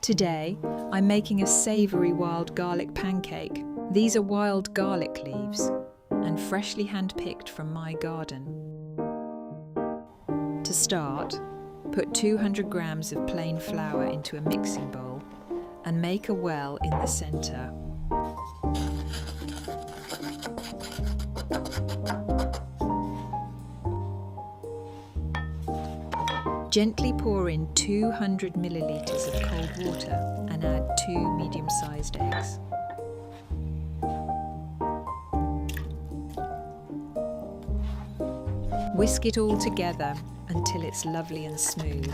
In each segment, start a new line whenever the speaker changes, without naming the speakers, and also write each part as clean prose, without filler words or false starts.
Today, I'm making a savoury wild garlic pancake. These are wild garlic leaves and freshly hand-picked from my garden. To start, put 200 grams of plain flour into a mixing bowl and make a well in the centre. Gently pour in 200 millilitres of cold water and add 2 medium-sized eggs. Whisk it all together until it's lovely and smooth.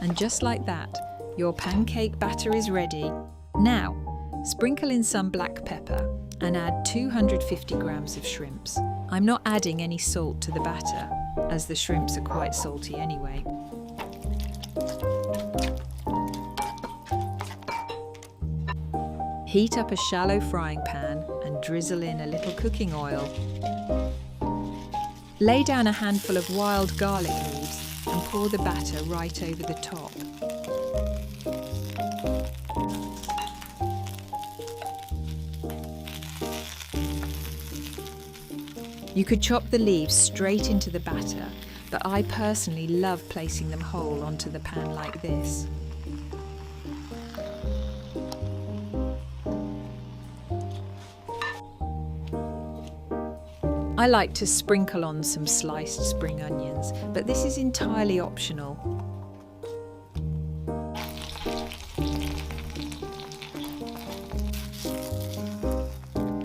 And just like that, your pancake batter is ready. Now, sprinkle in some black pepper and add 250 grams of shrimps. I'm not adding any salt to the batter, as the shrimps are quite salty anyway. Heat up a shallow frying pan and drizzle in a little cooking oil. Lay down a handful of wild garlic leaves and pour the batter right over the top. You could chop the leaves straight into the batter, but I personally love placing them whole onto the pan like this. I like to sprinkle on some sliced spring onions, but this is entirely optional.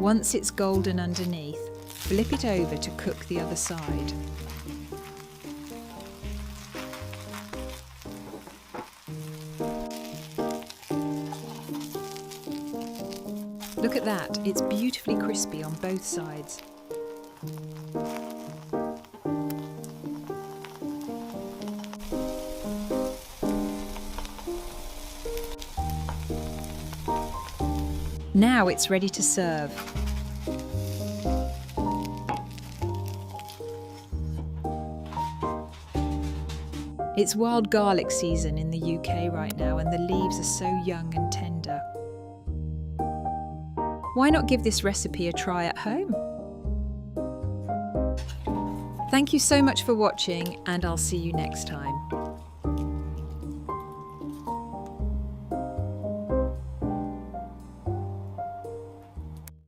Once it's golden underneath, flip it over to cook the other side. Look at that, it's beautifully crispy on both sides. Now it's ready to serve. It's wild garlic season in the UK right now, and the leaves are so young and tender. Why not give this recipe a try at home? Thank you so much for watching, and I'll see you next time.